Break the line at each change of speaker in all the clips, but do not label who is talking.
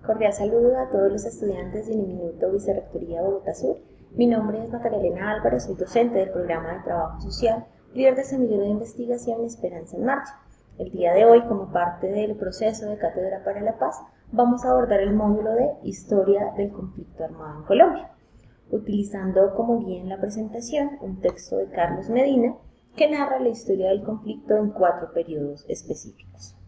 Cordial saludo a todos los estudiantes de Uniminuto Vicerrectoría Bogotá Sur. Mi nombre es Natalia Elena Álvarez, soy docente del programa de Trabajo Social, líder de semillero de investigación Esperanza en Marcha. El día de hoy, como parte del proceso de Cátedra para la Paz, vamos a abordar el módulo de Historia del Conflicto Armado en Colombia, utilizando como guía en la presentación un texto de Carlos Medina que narra la historia del conflicto en 4 periodos específicos.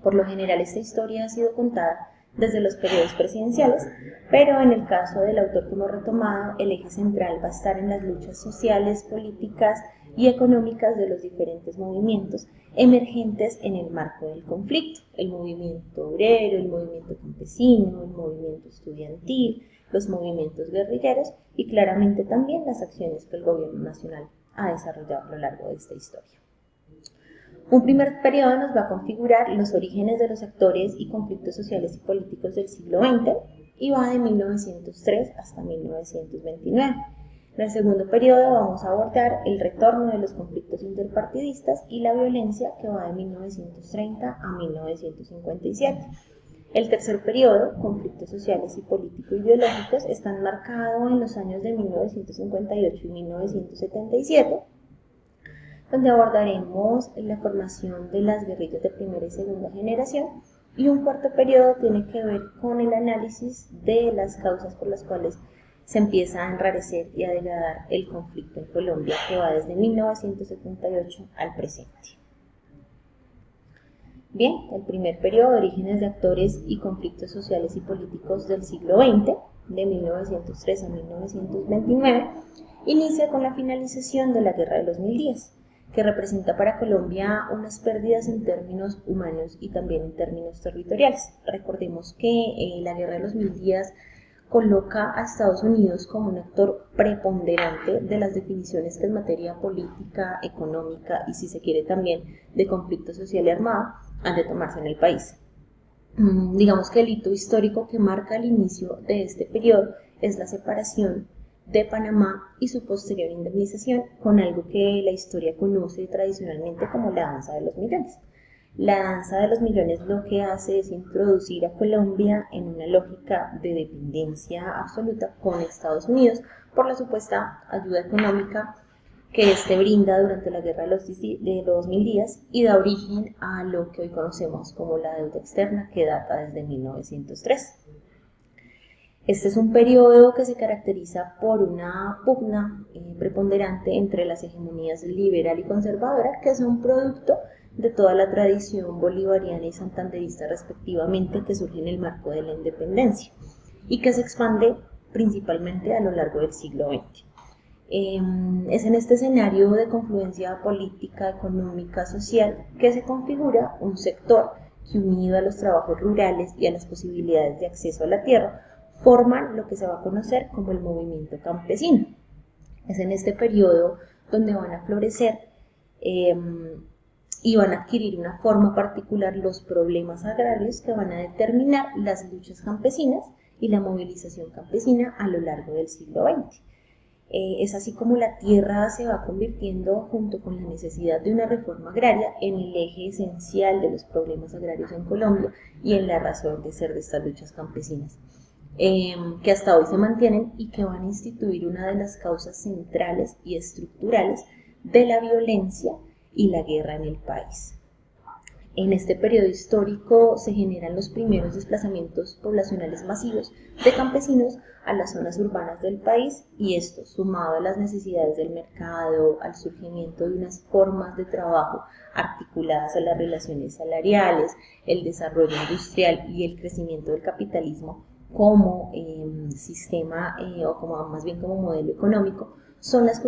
Por lo general, esta historia ha sido contada desde los periodos presidenciales, pero en el caso del autor que hemos retomado, el eje central va a estar en las luchas sociales, políticas y económicas de los diferentes movimientos emergentes en el marco del conflicto: el movimiento obrero, el movimiento campesino, el movimiento estudiantil, los movimientos guerrilleros y claramente también las acciones que el gobierno nacional ha desarrollado a lo largo de esta historia. Un primer periodo nos va a configurar los orígenes de los actores y conflictos sociales y políticos del siglo XX y va de 1903 hasta 1929. En el segundo periodo vamos a abordar el retorno de los conflictos interpartidistas y la violencia, que va de 1930 a 1957. El tercer periodo, conflictos sociales y político-ideológicos, están marcados en los años de 1958 y 1977, donde abordaremos la formación de las guerrillas de primera y segunda generación, y un cuarto periodo tiene que ver con el análisis de las causas por las cuales se empieza a enrarecer y a degradar el conflicto en Colombia, que va desde 1978 al presente. Bien, el primer periodo, orígenes de actores y conflictos sociales y políticos del siglo XX, de 1903 a 1929, inicia con la finalización de la Guerra de los 1000 días, que representa para Colombia unas pérdidas en términos humanos y también en términos territoriales. Recordemos que la Guerra de los 1000 días coloca a Estados Unidos como un actor preponderante de las definiciones que en materia política, económica y, si se quiere, también de conflicto social y armado han de tomarse en el país. Digamos que el hito histórico que marca el inicio de este periodo es la separación de Panamá y su posterior indemnización con algo que la historia conoce tradicionalmente como la danza de los millones. La danza de los millones lo que hace es introducir a Colombia en una lógica de dependencia absoluta con Estados Unidos por la supuesta ayuda económica que éste brinda durante la Guerra de los 1000 días y da origen a lo que hoy conocemos como la deuda externa, que data desde 1903. Este es un periodo que se caracteriza por una pugna preponderante entre las hegemonías liberal y conservadora, que son producto de toda la tradición bolivariana y santanderista respectivamente, que surge en el marco de la independencia y que se expande principalmente a lo largo del siglo XX. Es en este escenario de confluencia política, económica, social, que se configura un sector que, unido a los trabajos rurales y a las posibilidades de acceso a la tierra, forman lo que se va a conocer como el movimiento campesino. Es en este periodo donde van a florecer y van a adquirir una forma particular los problemas agrarios que van a determinar las luchas campesinas y la movilización campesina a lo largo del siglo XX. Es así como la tierra se va convirtiendo, junto con la necesidad de una reforma agraria, en el eje esencial de los problemas agrarios en Colombia y en la razón de ser de estas luchas campesinas, que hasta hoy se mantienen y que van a instituir una de las causas centrales y estructurales de la violencia y la guerra en el país. En este periodo histórico se generan los primeros desplazamientos poblacionales masivos de campesinos a las zonas urbanas del país, y esto, sumado a las necesidades del mercado, al surgimiento de unas formas de trabajo articuladas a las relaciones salariales, el desarrollo industrial y el crecimiento del capitalismo como sistema o como más bien como modelo económico, son las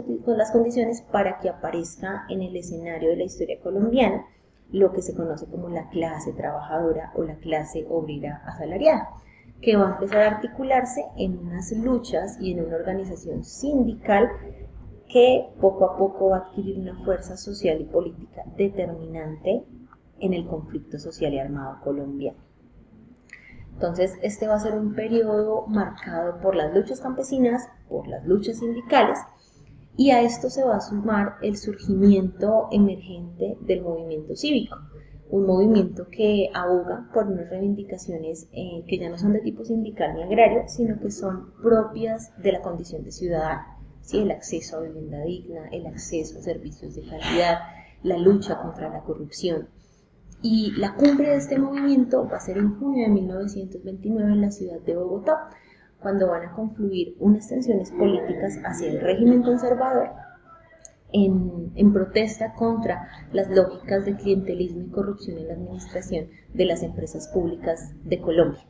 condiciones para que aparezca en el escenario de la historia colombiana lo que se conoce como la clase trabajadora o la clase obrera asalariada, que va a empezar a articularse en unas luchas y en una organización sindical que poco a poco va a adquirir una fuerza social y política determinante en el conflicto social y armado colombiano. Entonces, este va a ser un periodo marcado por las luchas campesinas, por las luchas sindicales, y a esto se va a sumar el surgimiento emergente del movimiento cívico, un movimiento que aboga por unas reivindicaciones que ya no son de tipo sindical ni agrario, sino que son propias de la condición de ciudadano, ¿sí? El acceso a vivienda digna, el acceso a servicios de calidad, la lucha contra la corrupción. Y la cumbre de este movimiento va a ser en junio de 1929 en la ciudad de Bogotá, cuando van a confluir unas tensiones políticas hacia el régimen conservador en protesta contra las lógicas de clientelismo y corrupción en la administración de las empresas públicas de Colombia,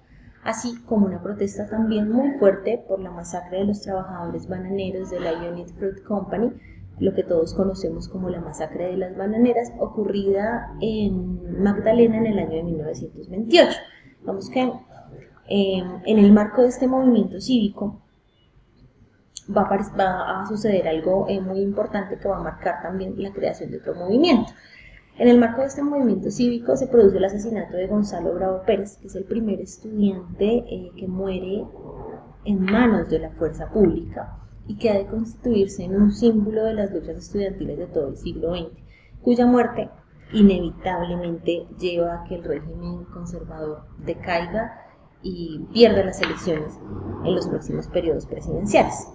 así como una protesta también muy fuerte por la masacre de los trabajadores bananeros de la Unit Fruit Company, lo que todos conocemos como la masacre de las bananeras, ocurrida en Magdalena en el año de 1928. Vamos que en el marco de este movimiento cívico va a suceder algo muy importante que va a marcar también la creación de otro movimiento. En el marco de este movimiento cívico se produce el asesinato de Gonzalo Bravo Pérez, que es el primer estudiante que muere en manos de la fuerza pública y que ha de constituirse en un símbolo de las luchas estudiantiles de todo el siglo XX, cuya muerte inevitablemente lleva a que el régimen conservador decaiga y pierda las elecciones en los próximos periodos presidenciales.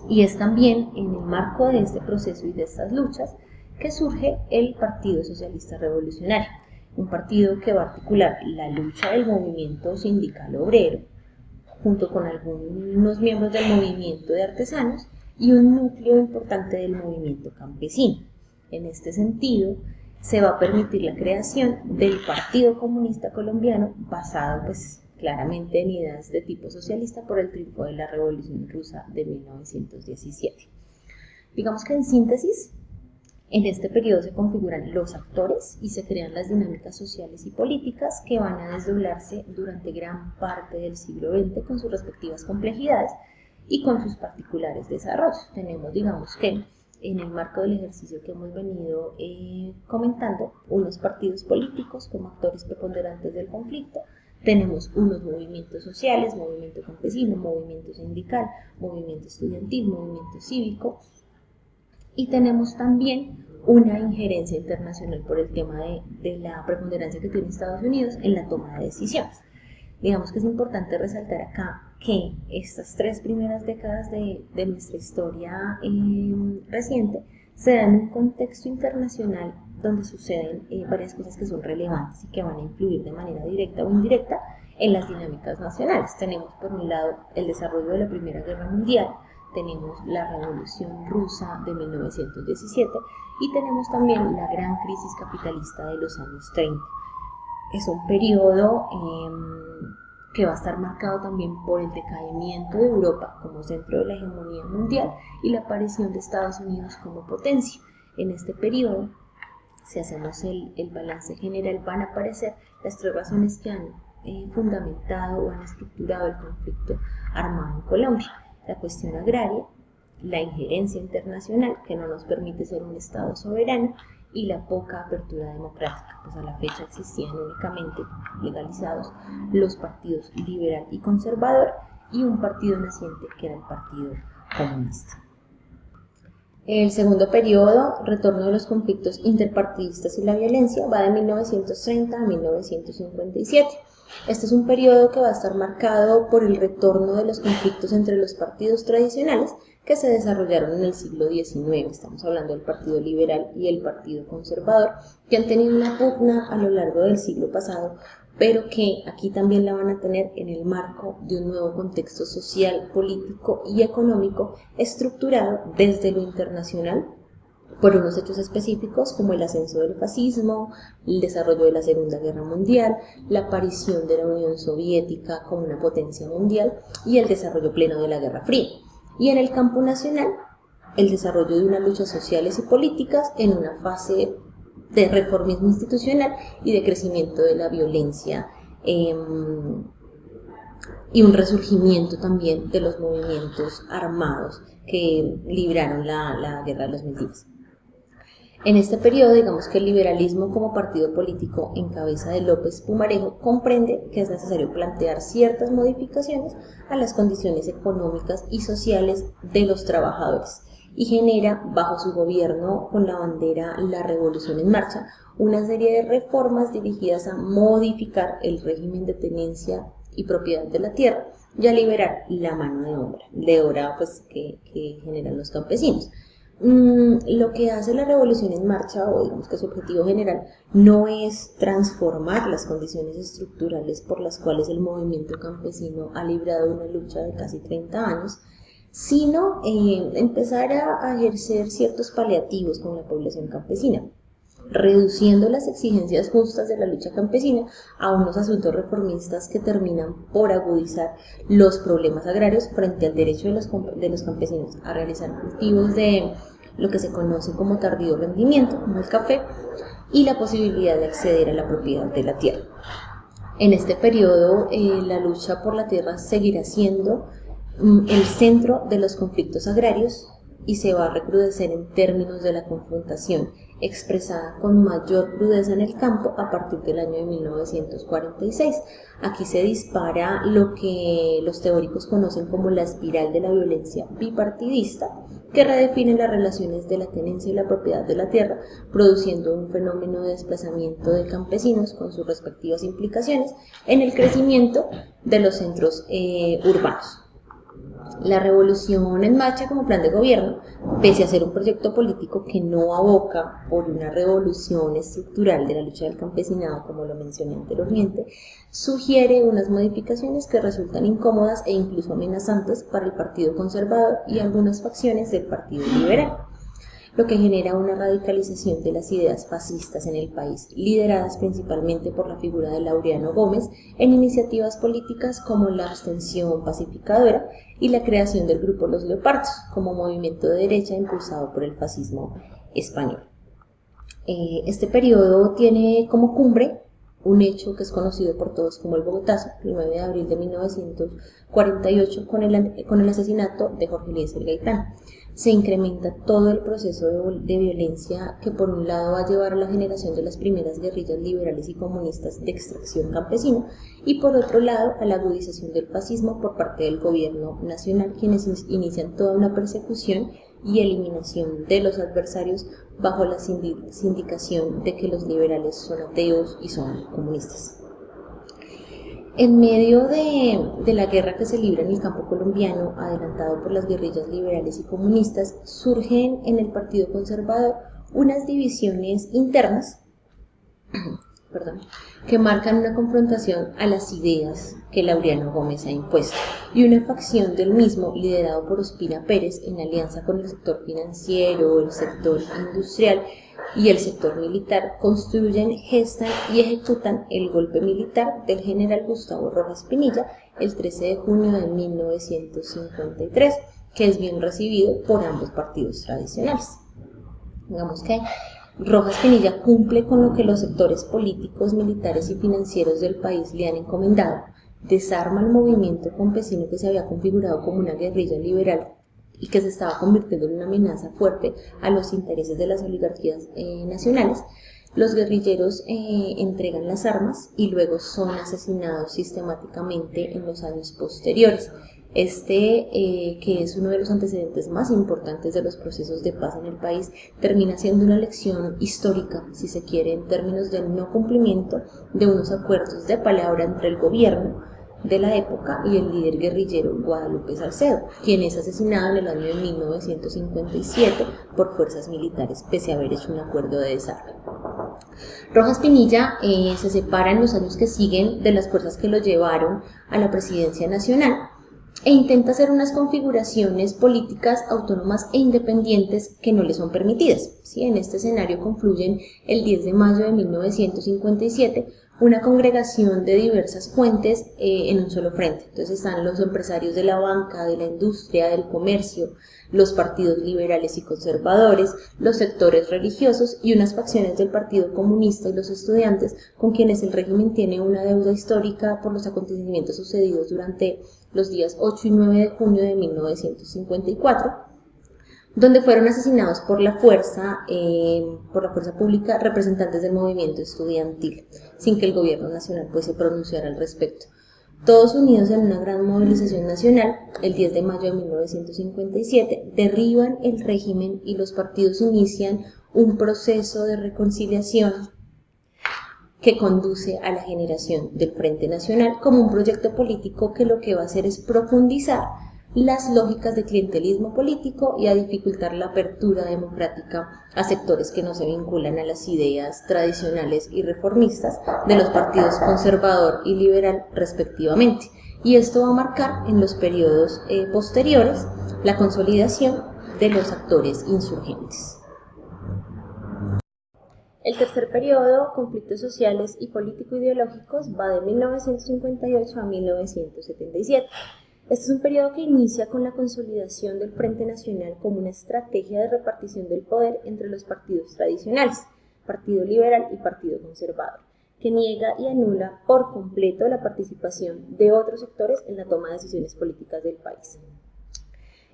Y es también en el marco de este proceso y de estas luchas que surge el Partido Socialista Revolucionario, un partido que va a articular la lucha del movimiento sindical obrero, junto con algunos miembros del movimiento de artesanos y un núcleo importante del movimiento campesino. En este sentido, se va a permitir la creación del Partido Comunista Colombiano, basado claramente en ideas de tipo socialista por el triunfo de la Revolución Rusa de 1917. Digamos que en síntesis, en este periodo se configuran los actores y se crean las dinámicas sociales y políticas que van a desdoblarse durante gran parte del siglo XX con sus respectivas complejidades y con sus particulares desarrollos. Tenemos, digamos que, en el marco del ejercicio que hemos venido comentando, unos partidos políticos como actores preponderantes del conflicto, tenemos unos movimientos sociales, movimiento campesino, movimiento sindical, movimiento estudiantil, movimiento cívico, y tenemos también una injerencia internacional por el tema de la preponderancia que tiene Estados Unidos en la toma de decisiones. Digamos que es importante resaltar acá que estas 3 primeras décadas de nuestra historia reciente se dan en un contexto internacional donde suceden varias cosas que son relevantes y que van a influir de manera directa o indirecta en las dinámicas nacionales. Tenemos por un lado el desarrollo de la Primera Guerra Mundial, tenemos la Revolución Rusa de 1917 y tenemos también la gran crisis capitalista de los años 30. Es un periodo que va a estar marcado también por el decaimiento de Europa como centro de la hegemonía mundial y la aparición de Estados Unidos como potencia. En este periodo, si hacemos el balance general, van a aparecer las 3 razones que han fundamentado o han estructurado el conflicto armado en Colombia: la cuestión agraria, la injerencia internacional que no nos permite ser un Estado soberano y la poca apertura democrática, pues a la fecha existían únicamente legalizados los partidos liberal y conservador y un partido naciente que era el Partido Comunista. El segundo periodo, retorno de los conflictos interpartidistas y la violencia, va de 1930 a 1957. Este es un periodo que va a estar marcado por el retorno de los conflictos entre los partidos tradicionales que se desarrollaron en el siglo XIX. Estamos hablando del Partido Liberal y el Partido Conservador, que han tenido una pugna a lo largo del siglo pasado, pero que aquí también la van a tener en el marco de un nuevo contexto social, político y económico estructurado desde lo internacional por unos hechos específicos como el ascenso del fascismo, el desarrollo de la Segunda Guerra Mundial, la aparición de la Unión Soviética como una potencia mundial y el desarrollo pleno de la Guerra Fría. Y en el campo nacional, el desarrollo de unas luchas sociales y políticas en una fase de reformismo institucional y de crecimiento de la violencia y un resurgimiento también de los movimientos armados que libraron la Guerra de los Mil Días. En este periodo, digamos que el liberalismo como partido político en cabeza de López Pumarejo comprende que es necesario plantear ciertas modificaciones a las condiciones económicas y sociales de los trabajadores y genera bajo su gobierno con la bandera La Revolución en Marcha una serie de reformas dirigidas a modificar el régimen de tenencia y propiedad de la tierra y a liberar la mano de obra pues, que generan los campesinos. Lo que hace la Revolución en Marcha, o digamos que su objetivo general, no es transformar las condiciones estructurales por las cuales el movimiento campesino ha librado una lucha de casi 30 años, sino empezar a ejercer ciertos paliativos con la población campesina, reduciendo las exigencias justas de la lucha campesina a unos asuntos reformistas que terminan por agudizar los problemas agrarios frente al derecho de los campesinos a realizar cultivos de lo que se conoce como tardío rendimiento, como el café, y la posibilidad de acceder a la propiedad de la tierra. En este periodo, la lucha por la tierra seguirá siendo el centro de los conflictos agrarios y se va a recrudecer en términos de la confrontación, expresada con mayor crudeza en el campo a partir del año de 1946. Aquí se dispara lo que los teóricos conocen como la espiral de la violencia bipartidista, que redefine las relaciones de la tenencia y la propiedad de la tierra, produciendo un fenómeno de desplazamiento de campesinos con sus respectivas implicaciones en el crecimiento de los centros urbanos. La Revolución en Marcha como plan de gobierno, pese a ser un proyecto político que no aboca por una revolución estructural de la lucha del campesinado, como lo mencioné anteriormente, sugiere unas modificaciones que resultan incómodas e incluso amenazantes para el Partido Conservador y algunas facciones del Partido Liberal, lo que genera una radicalización de las ideas fascistas en el país, lideradas principalmente por la figura de Laureano Gómez en iniciativas políticas como la abstención pacificadora y la creación del grupo Los Leopardos, como movimiento de derecha impulsado por el fascismo español. Este periodo tiene como cumbre un hecho que es conocido por todos como el Bogotazo, el 9 de abril de 1948, con el asesinato de Jorge Eliezer Gaitán. Se incrementa todo el proceso de violencia que por un lado va a llevar a la generación de las primeras guerrillas liberales y comunistas de extracción campesina y por otro lado a la agudización del fascismo por parte del gobierno nacional, quienes inician toda una persecución y eliminación de los adversarios bajo la sindicación de que los liberales son ateos y son comunistas. En medio de la guerra que se libra en el campo colombiano, adelantado por las guerrillas liberales y comunistas, surgen en el Partido Conservador unas divisiones internas que marcan una confrontación a las ideas que Laureano Gómez ha impuesto, y una facción del mismo liderado por Ospina Pérez en alianza con el sector financiero, el sector industrial y el sector militar construyen, gestan y ejecutan el golpe militar del general Gustavo Rojas Pinilla el 13 de junio de 1953, que es bien recibido por ambos partidos tradicionales. Digamos que Rojas Pinilla cumple con lo que los sectores políticos, militares y financieros del país le han encomendado, desarma el movimiento campesino que se había configurado como una guerrilla liberal y que se estaba convirtiendo en una amenaza fuerte a los intereses de las oligarquías nacionales. Los guerrilleros entregan las armas y luego son asesinados sistemáticamente en los años posteriores. Que es uno de los antecedentes más importantes de los procesos de paz en el país, termina siendo una lección histórica, si se quiere, en términos del no cumplimiento de unos acuerdos de palabra entre el gobierno de la época y el líder guerrillero Guadalupe Salcedo, quien es asesinado en el año de 1957 por fuerzas militares, pese a haber hecho un acuerdo de desarme. Rojas Pinilla se separa en los años que siguen de las fuerzas que lo llevaron a la presidencia nacional e intenta hacer unas configuraciones políticas autónomas e independientes que no le son permitidas. ¿Sí? En este escenario confluyen el 10 de mayo de 1957 una congregación de diversas fuentes en un solo frente. Entonces están los empresarios de la banca, de la industria, del comercio, los partidos liberales y conservadores, los sectores religiosos y unas facciones del Partido Comunista y los estudiantes, con quienes el régimen tiene una deuda histórica por los acontecimientos sucedidos durante los días 8 y 9 de junio de 1954, donde fueron asesinados por la fuerza pública representantes del movimiento estudiantil, sin que el gobierno nacional se pronunciara al respecto. Todos unidos en una gran movilización nacional, el 10 de mayo de 1957, derriban el régimen y los partidos inician un proceso de reconciliación que conduce a la generación del Frente Nacional como un proyecto político que lo que va a hacer es profundizar las lógicas de clientelismo político y a dificultar la apertura democrática a sectores que no se vinculan a las ideas tradicionales y reformistas de los partidos conservador y liberal respectivamente. Y esto va a marcar en los periodos posteriores la consolidación de los actores insurgentes. El tercer periodo, conflictos sociales y político-ideológicos, va de 1958 a 1977. Este es un periodo que inicia con la consolidación del Frente Nacional como una estrategia de repartición del poder entre los partidos tradicionales, Partido Liberal y Partido Conservador, que niega y anula por completo la participación de otros sectores en la toma de decisiones políticas del país.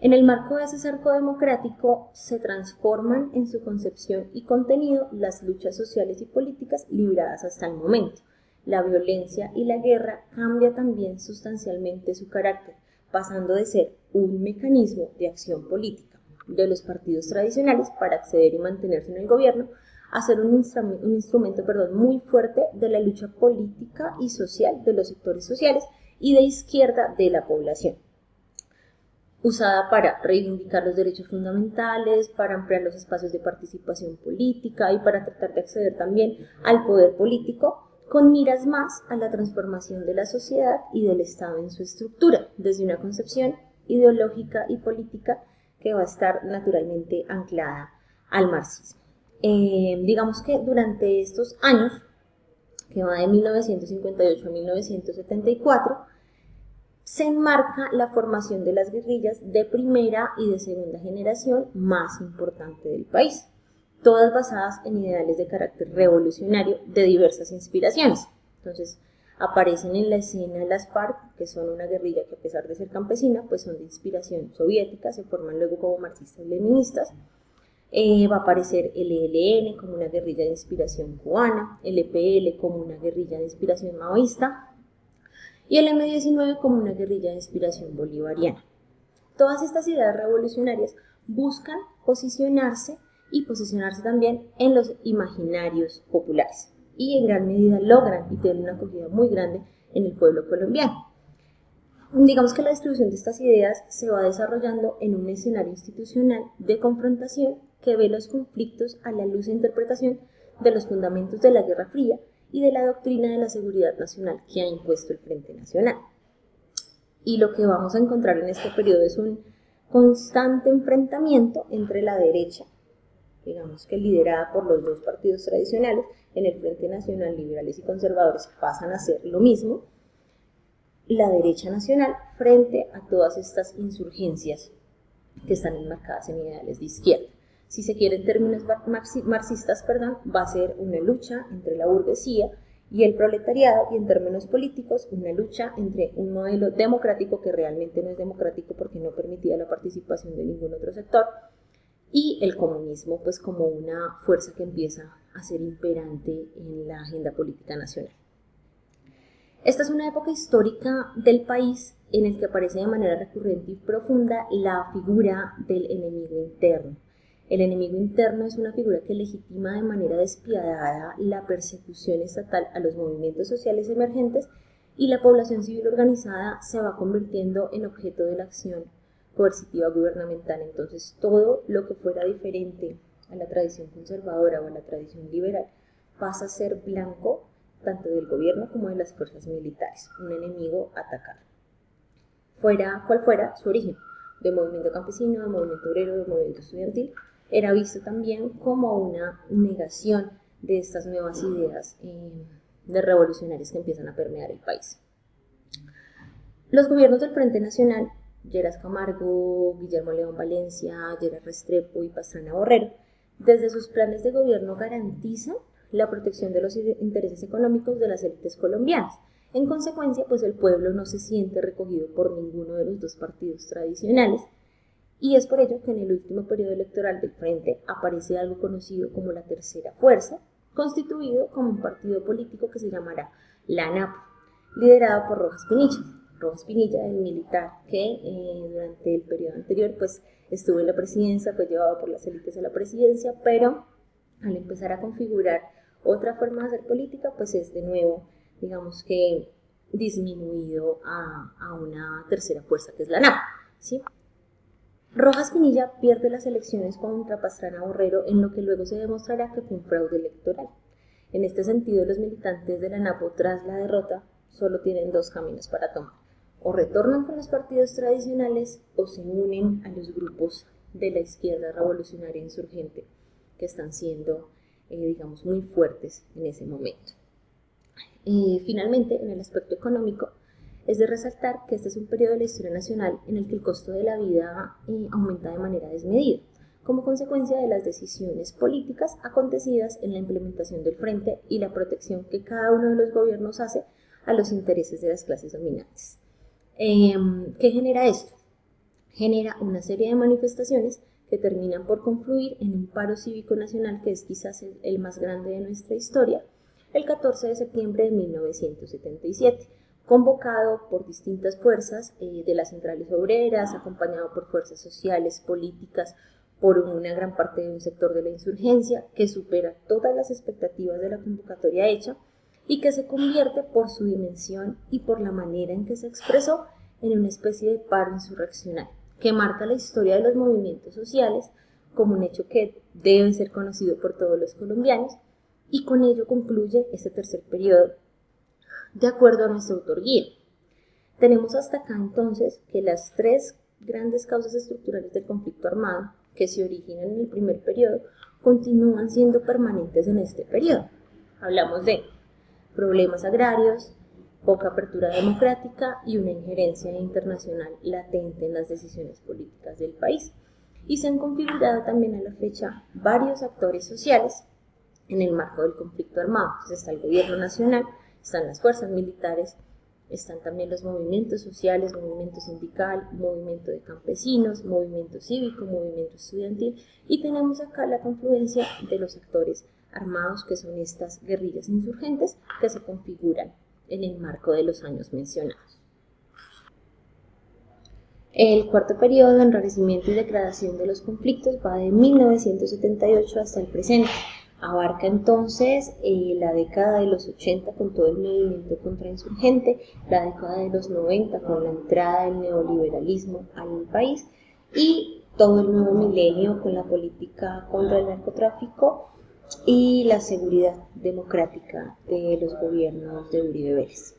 En el marco de ese cerco democrático se transforman en su concepción y contenido las luchas sociales y políticas libradas hasta el momento. La violencia y la guerra cambia también sustancialmente su carácter, pasando de ser un mecanismo de acción política de los partidos tradicionales para acceder y mantenerse en el gobierno, a ser un instrumento muy fuerte de la lucha política y social de los sectores sociales y de izquierda de la población, usada para reivindicar los derechos fundamentales, para ampliar los espacios de participación política y para tratar de acceder también al poder político, con miras más a la transformación de la sociedad y del Estado en su estructura, desde una concepción ideológica y política que va a estar naturalmente anclada al marxismo. Digamos que durante estos años, que va de 1958 a 1974, se enmarca la formación de las guerrillas de primera y de segunda generación más importante del país, todas basadas en ideales de carácter revolucionario de diversas inspiraciones. Entonces, aparecen en la escena las FARC, que son una guerrilla que a pesar de ser campesina, pues son de inspiración soviética, se forman luego como marxistas-leninistas. Va a aparecer el ELN como una guerrilla de inspiración cubana, el EPL como una guerrilla de inspiración maoísta, y el M-19 como una guerrilla de inspiración bolivariana. Todas estas ideas revolucionarias buscan posicionarse y posicionarse también en los imaginarios populares y en gran medida logran y tienen una acogida muy grande en el pueblo colombiano. Digamos que la distribución de estas ideas se va desarrollando en un escenario institucional de confrontación que ve los conflictos a la luz de interpretación de los fundamentos de la Guerra Fría y de la doctrina de la seguridad nacional que ha impuesto el Frente Nacional. Y lo que vamos a encontrar en este periodo es un constante enfrentamiento entre la derecha, digamos que liderada por los dos partidos tradicionales, en el Frente Nacional, liberales y conservadores pasan a ser lo mismo, la derecha nacional frente a todas estas insurgencias que están enmarcadas en ideales de izquierda. Si se quiere en términos marxistas, va a ser una lucha entre la burguesía y el proletariado, y en términos políticos una lucha entre un modelo democrático que realmente no es democrático porque no permitía la participación de ningún otro sector, y el comunismo pues como una fuerza que empieza a ser imperante en la agenda política nacional. Esta es una época histórica del país en el que aparece de manera recurrente y profunda la figura del enemigo interno. El enemigo interno es una figura que legitima de manera despiadada la persecución estatal a los movimientos sociales emergentes y la población civil organizada se va convirtiendo en objeto de la acción coercitiva gubernamental. Entonces, todo lo que fuera diferente a la tradición conservadora o a la tradición liberal pasa a ser blanco tanto del gobierno como de las fuerzas militares, un enemigo a atacar. Cual fuera su origen, de movimiento campesino, de movimiento obrero, de movimiento estudiantil, era visto también como una negación de estas nuevas ideas de revolucionarios que empiezan a permear el país. Los gobiernos del Frente Nacional, Lleras Camargo, Guillermo León Valencia, Lleras Restrepo y Pastrana Borrero, desde sus planes de gobierno garantizan la protección de los intereses económicos de las élites colombianas. En consecuencia, pues el pueblo no se siente recogido por ninguno de los dos partidos tradicionales, y es por ello que en el último periodo electoral del Frente aparece algo conocido como la Tercera Fuerza, constituido como un partido político que se llamará la ANAP. liderado por Rojas Pinilla. Rojas Pinilla, el militar que durante el periodo anterior pues estuvo en la presidencia, fue llevado por las élites a la presidencia, pero al empezar a configurar otra forma de hacer política, pues es de nuevo, digamos que disminuido a una tercera fuerza que es la NAP, ¿sí? Rojas Pinilla pierde las elecciones contra Pastrana Borrero en lo que luego se demostrará que fue un fraude electoral. En este sentido, los militantes de la NAPO tras la derrota solo tienen dos caminos para tomar. O retornan con los partidos tradicionales o se unen a los grupos de la izquierda revolucionaria insurgente que están siendo, digamos, muy fuertes en ese momento. Finalmente, en el aspecto económico, es de resaltar que este es un periodo de la historia nacional en el que el costo de la vida aumenta de manera desmedida, como consecuencia de las decisiones políticas acontecidas en la implementación del frente y la protección que cada uno de los gobiernos hace a los intereses de las clases dominantes. ¿Qué genera esto? Genera una serie de manifestaciones que terminan por confluir en un paro cívico nacional que es quizás el más grande de nuestra historia, el 14 de septiembre de 1977, convocado por distintas fuerzas de las centrales obreras, acompañado por fuerzas sociales, políticas, por una gran parte de un sector de la insurgencia que supera todas las expectativas de la convocatoria hecha y que se convierte por su dimensión y por la manera en que se expresó en una especie de paro insurreccional que marca la historia de los movimientos sociales como un hecho que debe ser conocido por todos los colombianos, y con ello concluye este tercer periodo de acuerdo a nuestro autor guía. Tenemos hasta acá entonces que las tres grandes causas estructurales del conflicto armado que se originan en el primer periodo continúan siendo permanentes en este periodo. Hablamos de problemas agrarios, poca apertura democrática y una injerencia internacional latente en las decisiones políticas del país. Y se han configurado también a la fecha varios actores sociales en el marco del conflicto armado. Entonces está el gobierno nacional, están las fuerzas militares, están también los movimientos sociales, movimiento sindical, movimiento de campesinos, movimiento cívico, movimiento estudiantil, y tenemos acá la confluencia de los actores armados, que son estas guerrillas insurgentes que se configuran en el marco de los años mencionados. El cuarto periodo de enrarecimiento y degradación de los conflictos va de 1978 hasta el presente. Abarca entonces la década de los 80 con todo el movimiento contrainsurgente, la década de los 90 con la entrada del neoliberalismo al país y todo el nuevo milenio con la política contra el narcotráfico y la seguridad democrática de los gobiernos de Uribe Vélez.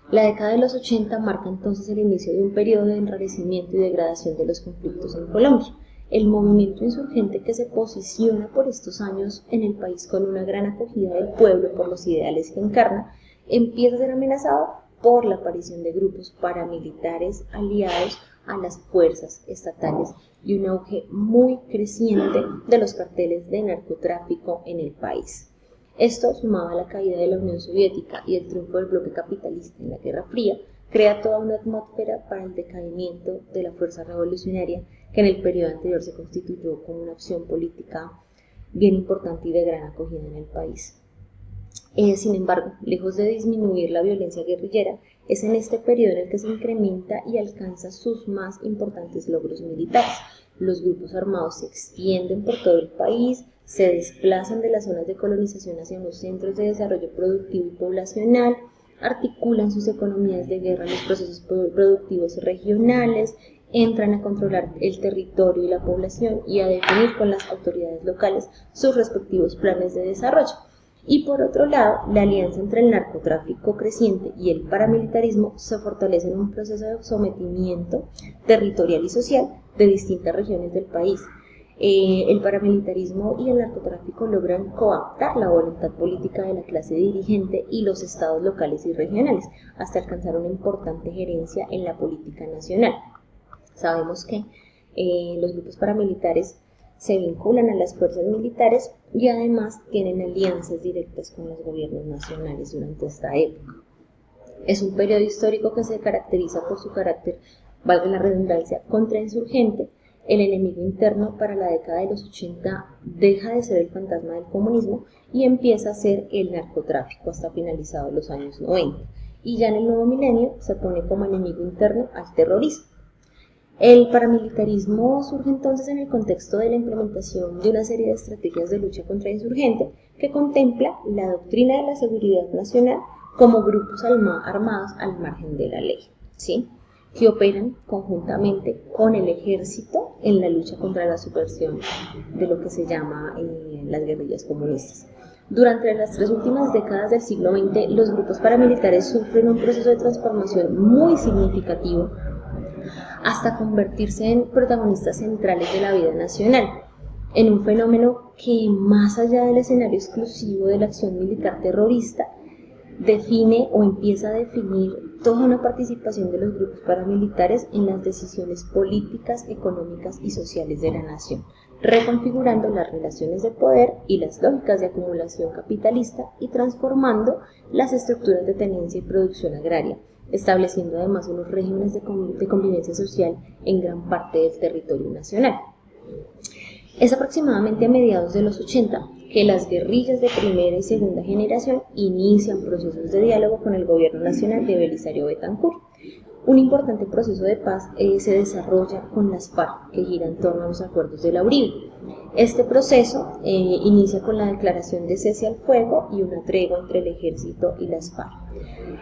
La década de los 80 marca entonces el inicio de un periodo de enrarecimiento y degradación de los conflictos en Colombia. El movimiento insurgente que se posiciona por estos años en el país con una gran acogida del pueblo por los ideales que encarna, empieza a ser amenazado por la aparición de grupos paramilitares aliados a las fuerzas estatales y un auge muy creciente de los carteles de narcotráfico en el país. Esto, sumado a la caída de la Unión Soviética y el triunfo del bloque capitalista en la Guerra Fría, crea toda una atmósfera para el decaimiento de la fuerza revolucionaria que en el periodo anterior se constituyó como una opción política bien importante y de gran acogida en el país. Sin embargo, lejos de disminuir la violencia guerrillera, es en este periodo en el que se incrementa y alcanza sus más importantes logros militares. Los grupos armados se extienden por todo el país, se desplazan de las zonas de colonización hacia los centros de desarrollo productivo y poblacional, articulan sus economías de guerra en los procesos productivos regionales, entran a controlar el territorio y la población y a definir con las autoridades locales sus respectivos planes de desarrollo. Y por otro lado, la alianza entre el narcotráfico creciente y el paramilitarismo se fortalece en un proceso de sometimiento territorial y social de distintas regiones del país. El paramilitarismo y el narcotráfico logran coaptar la voluntad política de la clase dirigente y los estados locales y regionales, hasta alcanzar una importante gerencia en la política nacional. Sabemos que los grupos paramilitares se vinculan a las fuerzas militares y además tienen alianzas directas con los gobiernos nacionales durante esta época. Es un periodo histórico que se caracteriza por su carácter, valga la redundancia, contrainsurgente. El enemigo interno para la década de los 80 deja de ser el fantasma del comunismo y empieza a ser el narcotráfico hasta finalizados los años 90. y ya en el nuevo milenio se pone como enemigo interno al terrorismo. El paramilitarismo surge entonces en el contexto de la implementación de una serie de estrategias de lucha contra insurgente que contempla la doctrina de la seguridad nacional como grupos armados al margen de la ley, ¿sí?, que operan conjuntamente con el ejército en la lucha contra la subversión de lo que se llama las guerrillas comunistas. Durante las 3 últimas décadas del siglo XX, los grupos paramilitares sufren un proceso de transformación muy significativo hasta convertirse en protagonistas centrales de la vida nacional, en un fenómeno que, más allá del escenario exclusivo de la acción militar terrorista, define o empieza a definir toda una participación de los grupos paramilitares en las decisiones políticas, económicas y sociales de la nación, reconfigurando las relaciones de poder y las lógicas de acumulación capitalista y transformando las estructuras de tenencia y producción agraria, estableciendo además unos regímenes de convivencia social en gran parte del territorio nacional. Es aproximadamente a mediados de los 80 que las guerrillas de primera y segunda generación inician procesos de diálogo con el gobierno nacional de Belisario Betancur. Un importante proceso de paz se desarrolla con las FARC, que gira en torno a los acuerdos de la Uribe. Este proceso inicia con la declaración de cese al fuego y una tregua entre el ejército y las FARC,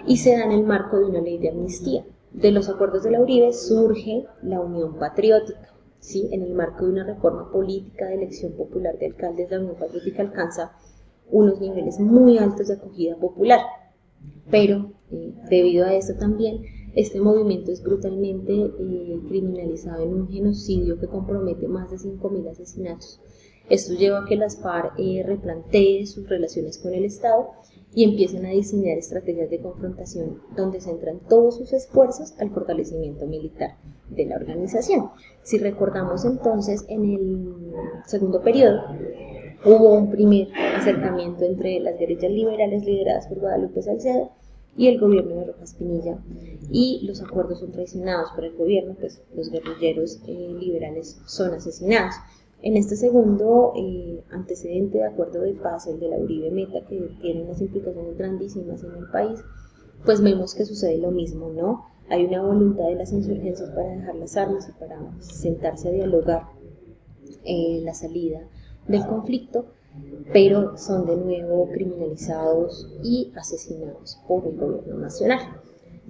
y se da en el marco de una ley de amnistía. De los acuerdos de la Uribe surge la Unión Patriótica. ¿Sí? En el marco de una reforma política de elección popular de alcaldes, la Unión Patriótica alcanza unos niveles muy altos de acogida popular, pero debido a esto también este movimiento es brutalmente criminalizado en un genocidio que compromete más de 5.000 asesinatos. Esto lleva a que las FARC replanteen sus relaciones con el Estado y empiecen a diseñar estrategias de confrontación donde centran todos sus esfuerzos al fortalecimiento militar de la organización. Si recordamos entonces, en el segundo periodo hubo un primer acercamiento entre las guerrillas liberales lideradas por Guadalupe Salcedo y el gobierno de Rojas Pinilla, y los acuerdos son traicionados por el gobierno, pues los guerrilleros liberales son asesinados. En este segundo antecedente de acuerdo de paz, el de la Uribe Meta, que tiene unas implicaciones grandísimas en el país, pues vemos que sucede lo mismo, ¿no? Hay una voluntad de las insurgencias para dejar las armas y para sentarse a dialogar la salida del conflicto, pero son de nuevo criminalizados y asesinados por el gobierno nacional.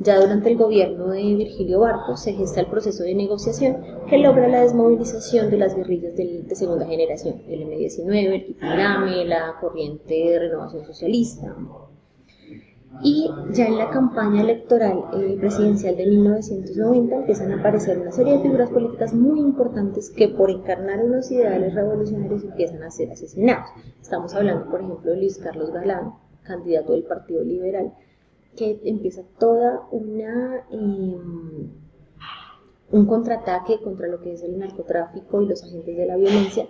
Ya durante el gobierno de Virgilio Barco se gesta el proceso de negociación que logra la desmovilización de las guerrillas de segunda generación, el M-19, el Quipindame, la Corriente de Renovación Socialista. Y ya en la campaña electoral presidencial de 1990 empiezan a aparecer una serie de figuras políticas muy importantes que, por encarnar unos ideales revolucionarios, empiezan a ser asesinados. Estamos hablando, por ejemplo, de Luis Carlos Galán, candidato del Partido Liberal, que empieza toda un contraataque contra lo que es el narcotráfico y los agentes de la violencia.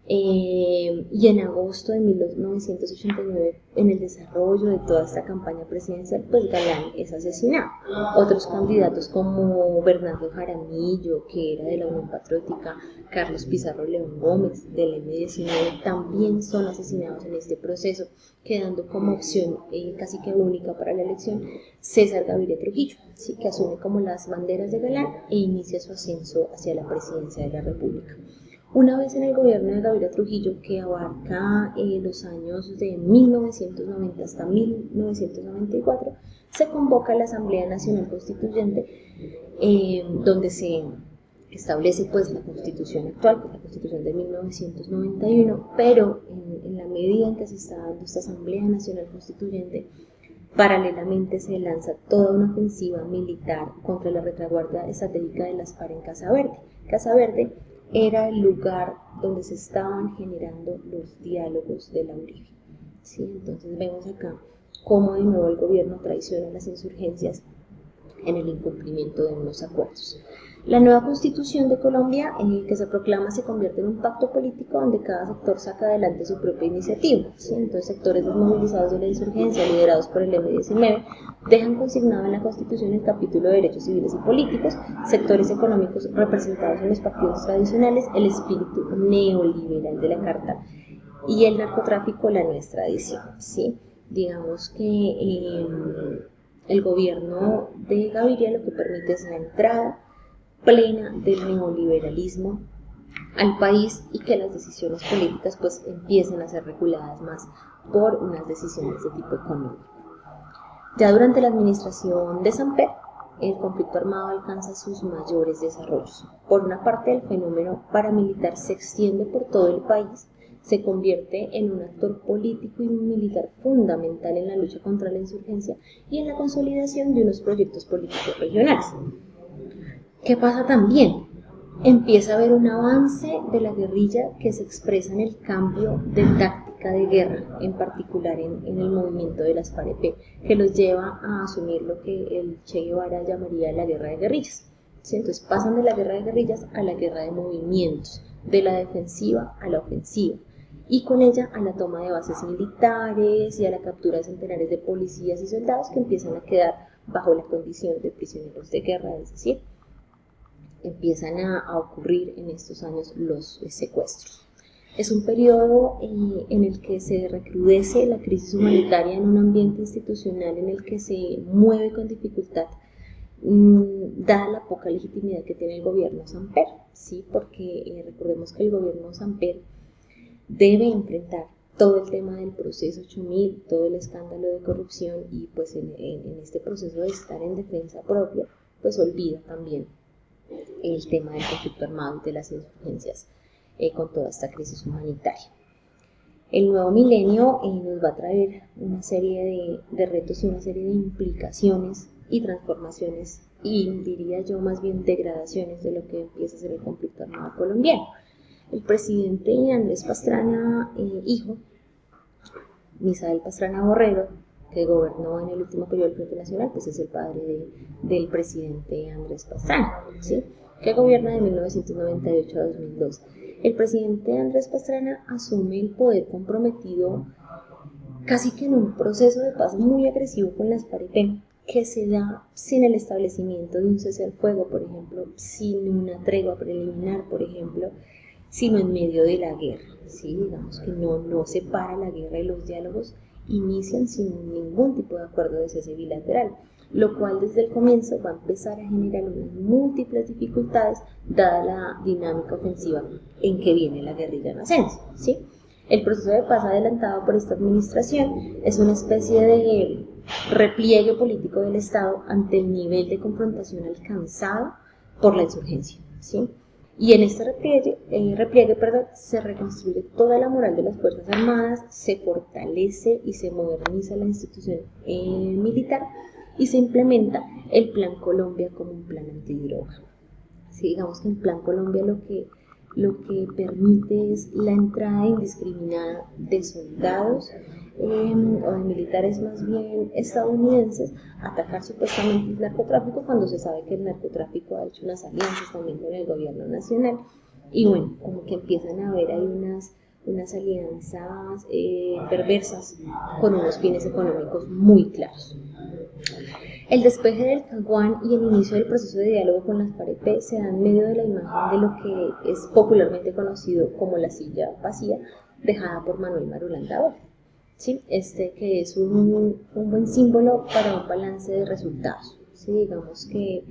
Y en agosto de 1989, en el desarrollo de toda esta campaña presidencial, pues Galán es asesinado. Otros candidatos como Bernardo Jaramillo, que era de la Unión Patriótica, Carlos Pizarro León Gómez, del M-19, también son asesinados en este proceso, quedando como opción casi que única para la elección César Gaviria Trujillo, ¿sí?, que asume como las banderas de Galán e inicia su ascenso hacia la presidencia de la República. Una vez en el gobierno de Gaviria Trujillo, que abarca los años de 1990 hasta 1994, se convoca la Asamblea Nacional Constituyente, donde se establece pues la Constitución actual, pues la Constitución de 1991, pero en la medida en que se está dando esta Asamblea Nacional Constituyente, paralelamente se lanza toda una ofensiva militar contra la retaguardia estratégica de las FARC en Casa Verde. Casa Verde era el lugar donde se estaban generando los diálogos de la Uribe, ¿sí? Entonces vemos acá cómo de nuevo el gobierno traiciona las insurgencias en el incumplimiento de unos acuerdos. La nueva Constitución de Colombia, que se proclama, se convierte en un pacto político donde cada sector saca adelante su propia iniciativa, ¿sí? Entonces sectores desmovilizados de la insurgencia, liderados por el M-19, dejan consignado en la Constitución el capítulo de derechos civiles y políticos, sectores económicos representados en los partidos tradicionales, el espíritu neoliberal de la Carta y el narcotráfico, la nuestra tradición, ¿sí? Digamos que El gobierno de Gaviria lo que permite es la entrada plena del neoliberalismo al país y que las decisiones políticas pues empiecen a ser reguladas más por unas decisiones de tipo económico. Ya durante la administración de Samper, el conflicto armado alcanza sus mayores desarrollos. Por una parte, el fenómeno paramilitar se extiende por todo el país, se convierte en un actor político y militar fundamental en la lucha contra la insurgencia y en la consolidación de unos proyectos políticos regionales. ¿Qué pasa también? Empieza a haber un avance de la guerrilla que se expresa en el cambio de táctica de guerra, en particular en el movimiento de las FAREP, que los lleva a asumir lo que el Che Guevara llamaría la guerra de guerrillas. ¿Sí? Entonces pasan de la guerra de guerrillas a la guerra de movimientos, de la defensiva a la ofensiva, y con ella a la toma de bases militares y a la captura de centenares de policías y soldados que empiezan a quedar bajo la condición de prisioneros de guerra, es decir, empiezan a ocurrir en estos años los secuestros. Es un periodo en el que se recrudece la crisis humanitaria en un ambiente institucional en el que se mueve con dificultad, dada la poca legitimidad que tiene el gobierno Samper, ¿sí? Porque recordemos que el gobierno Samper debe enfrentar todo el tema del proceso 8000, todo el escándalo de corrupción y pues en este proceso de estar en defensa propia, pues olvida también el tema del conflicto armado y de las insurgencias con toda esta crisis humanitaria. El nuevo milenio nos va a traer una serie de retos y una serie de implicaciones y transformaciones y diría yo más bien degradaciones de lo que empieza a ser el conflicto armado colombiano. El presidente Andrés Pastrana, hijo, Misael Pastrana Borrero, que gobernó en el último periodo del Frente Nacional, pues es el padre del presidente Andrés Pastrana, ¿sí? Que gobierna de 1998 a 2002. El presidente Andrés Pastrana asume el poder comprometido casi que en un proceso de paz muy agresivo con las FAREP, que se da sin el establecimiento de un cese al fuego, por ejemplo, sin una tregua preliminar, por ejemplo, sino en medio de la guerra, ¿sí? Digamos que no se para la guerra y los diálogos inician sin ningún tipo de acuerdo de cese bilateral, lo cual desde el comienzo va a empezar a generar unas múltiples dificultades dada la dinámica ofensiva en que viene la guerrilla en ascenso, ¿sí? El proceso de paz adelantado por esta administración es una especie de repliegue político del Estado ante el nivel de confrontación alcanzado por la insurgencia, ¿sí? Y en este repliegue, se reconstruye toda la moral de las Fuerzas Armadas, se fortalece y se moderniza la institución militar y se implementa el Plan Colombia como un plan antidroga. Sí, digamos que el Plan Colombia lo que permite es la entrada indiscriminada de soldados o de militares más bien estadounidenses a atacar supuestamente el narcotráfico cuando se sabe que el narcotráfico ha hecho unas alianzas también con el gobierno nacional y bueno, como que empiezan a haber ahí unas alianzas perversas con unos fines económicos muy claros. El despeje del Caguán y el inicio del proceso de diálogo con las FAREP se dan en medio de la imagen de lo que es popularmente conocido como la silla vacía dejada por Manuel Marulanda Borges, ¿sí? Que es un buen símbolo para un balance de resultados, ¿sí? Digamos que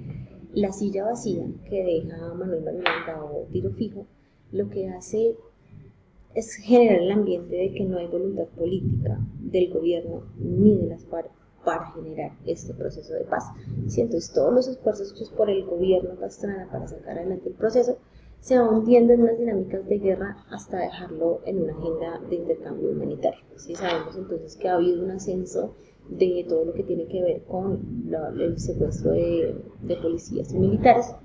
la silla vacía que deja Manuel Marulanda o Tiro Fijo lo que hace es generar el ambiente de que no hay voluntad política del gobierno ni de las FARC para generar este proceso de paz. ¿Sí? Entonces todos los esfuerzos hechos por el gobierno Pastrana para sacar adelante el proceso se va hundiendo en unas dinámicas de guerra hasta dejarlo en una agenda de intercambio humanitario. ¿Sí? Sabemos entonces que ha habido un ascenso de todo lo que tiene que ver con el secuestro de policías y militares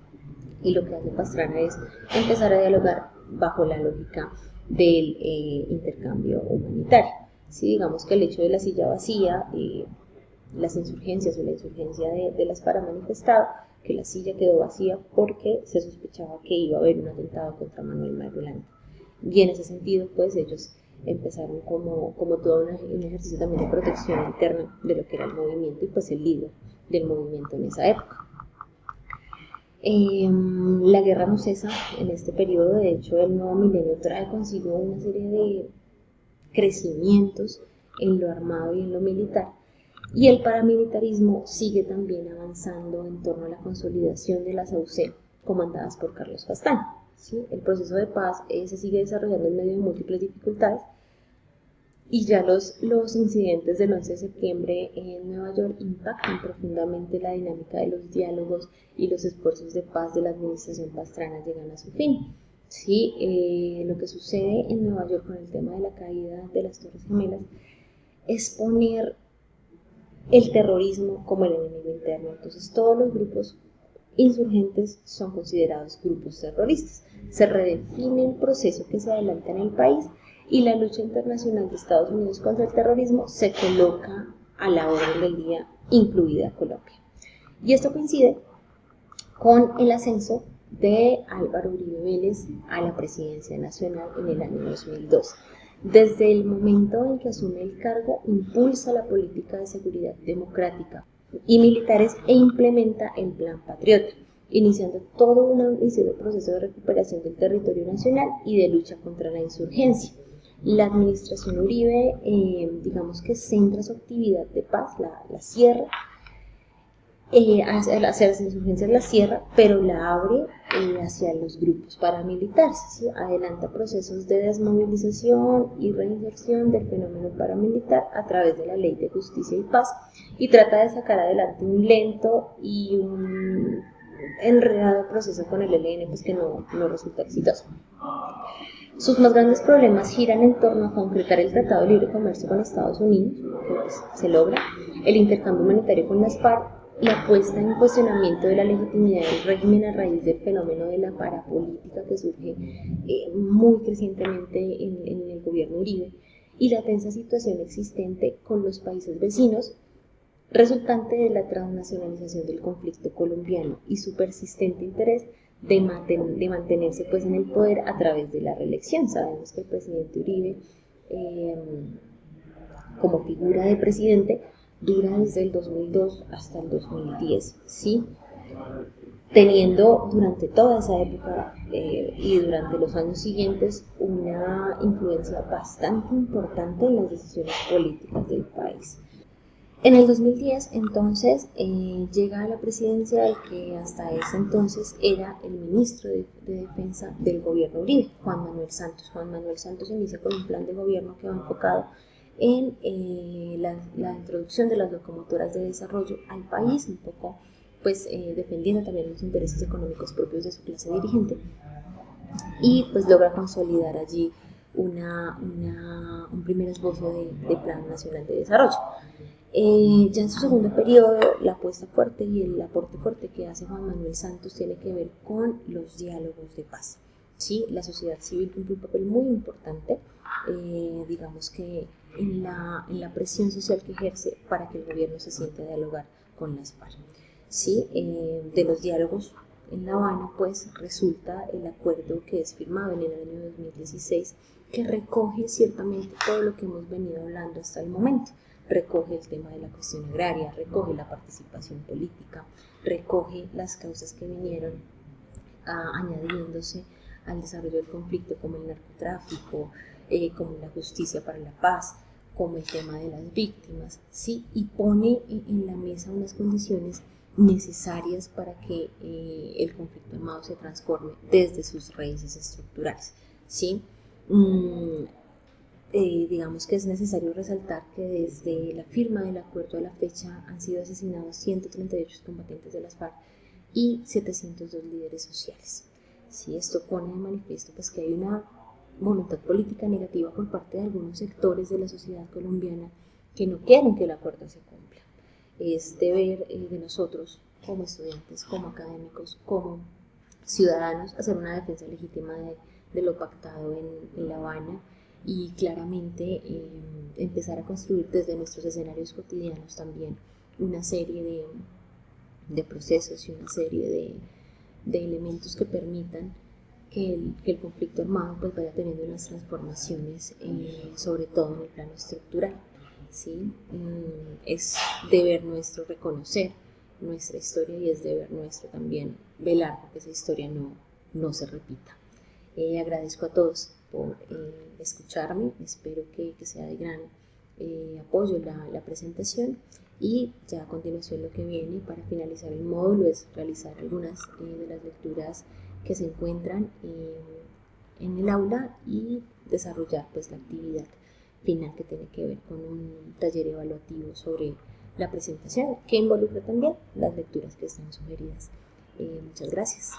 y lo que hace Pastrana es empezar a dialogar bajo la lógica del intercambio humanitario. ¿Sí? Digamos que el hecho de la silla vacía, las insurgencias o la insurgencia de las FARC ha manifestado que la silla quedó vacía porque se sospechaba que iba a haber un atentado contra Manuel Marulanda. Y en ese sentido, pues ellos empezaron como todo un ejercicio también de protección interna de lo que era el movimiento y pues el líder del movimiento en esa época. La guerra no cesa en este periodo, de hecho el nuevo milenio trae consigo una serie de crecimientos en lo armado y en lo militar Y el paramilitarismo sigue también avanzando en torno a la consolidación de las AUC, comandadas por Carlos Castaño. ¿Sí? El proceso de paz se sigue desarrollando en medio de múltiples dificultades, y ya los incidentes del 11 de septiembre en Nueva York impactan profundamente la dinámica de los diálogos, y los esfuerzos de paz de la administración Pastrana llegan a su fin. Sí, lo que sucede en Nueva York con el tema de la caída de las Torres Gemelas es poner el terrorismo como el enemigo interno. Entonces todos los grupos insurgentes son considerados grupos terroristas. Se redefine el proceso que se adelanta en el país, y la lucha internacional de Estados Unidos contra el terrorismo se coloca a la orden del día, incluida Colombia. Y esto coincide con el ascenso de Álvaro Uribe Vélez a la presidencia nacional en el año 2002. Desde el momento en que asume el cargo, impulsa la política de seguridad democrática y militares e implementa el Plan Patriota, iniciando todo un ambicioso proceso de recuperación del territorio nacional y de lucha contra la insurgencia. La administración Uribe, digamos que centra su actividad de paz, la cierra, hacia las insurgencias la cierra, pero la abre hacia los grupos paramilitares, ¿sí? Adelanta procesos de desmovilización y reinserción del fenómeno paramilitar a través de la Ley de Justicia y Paz, y trata de sacar adelante un lento y un enredado proceso con el ELN, pues que no resulta exitoso. Sus más grandes problemas giran en torno a concretar el Tratado de Libre Comercio con Estados Unidos, que pues, se logra, el intercambio humanitario con las FARC, la puesta en cuestionamiento de la legitimidad del régimen a raíz del fenómeno de la parapolítica que surge muy crecientemente en el gobierno Uribe, y la tensa situación existente con los países vecinos, resultante de la transnacionalización del conflicto colombiano y su persistente interés de mantenerse pues en el poder a través de la reelección. Sabemos que el presidente Uribe, como figura de presidente, dura desde el 2002 hasta el 2010, ¿sí? Teniendo durante toda esa época y durante los años siguientes una influencia bastante importante en las decisiones políticas del país. En el 2010, entonces, llega a la presidencia el que hasta ese entonces era el ministro de Defensa del gobierno Uribe, Juan Manuel Santos. Juan Manuel Santos inicia con un plan de gobierno que va enfocado en la introducción de las locomotoras de desarrollo al país, un poco pues defendiendo también los intereses económicos propios de su clase dirigente, y pues logra consolidar allí un primer esbozo de Plan Nacional de Desarrollo. Ya en su segundo periodo, la apuesta fuerte y el aporte fuerte que hace Juan Manuel Santos tiene que ver con los diálogos de paz. ¿Sí? La sociedad civil cumple un papel muy importante, digamos que en la presión social que ejerce para que el gobierno se siente a dialogar con las FARC. ¿Sí? De los diálogos en La Habana, pues resulta el acuerdo que es firmado en el año 2016, que recoge ciertamente todo lo que hemos venido hablando hasta el momento. Recoge el tema de la cuestión agraria, recoge la participación política, recoge las causas que vinieron añadiéndose al desarrollo del conflicto, como el narcotráfico, como la justicia para la paz, como el tema de las víctimas, ¿sí? Y pone en la mesa unas condiciones necesarias para que el conflicto armado se transforme desde sus raíces estructurales, ¿sí? Digamos que es necesario resaltar que desde la firma del acuerdo a la fecha han sido asesinados 138 combatientes de las FARC y 702 líderes sociales. ¿Sí? Esto pone de manifiesto pues, que hay una voluntad política negativa por parte de algunos sectores de la sociedad colombiana que no quieren que el acuerdo se cumpla. Es deber de nosotros, como estudiantes, como académicos, como ciudadanos, hacer una defensa legítima de lo pactado en La Habana, y claramente empezar a construir desde nuestros escenarios cotidianos también una serie de procesos y una serie de elementos que permitan que el conflicto armado pues vaya teniendo unas transformaciones, sobre todo en el plano estructural. ¿Sí? Es deber nuestro reconocer nuestra historia, y es deber nuestro también velar porque esa historia no se repita. Agradezco a todos por escucharme, espero que sea de gran apoyo la presentación, y ya a continuación lo que viene para finalizar el módulo es realizar algunas de las lecturas que se encuentran en el aula y desarrollar pues la actividad final que tiene que ver con un taller evaluativo sobre la presentación, que involucra también las lecturas que están sugeridas. Muchas gracias.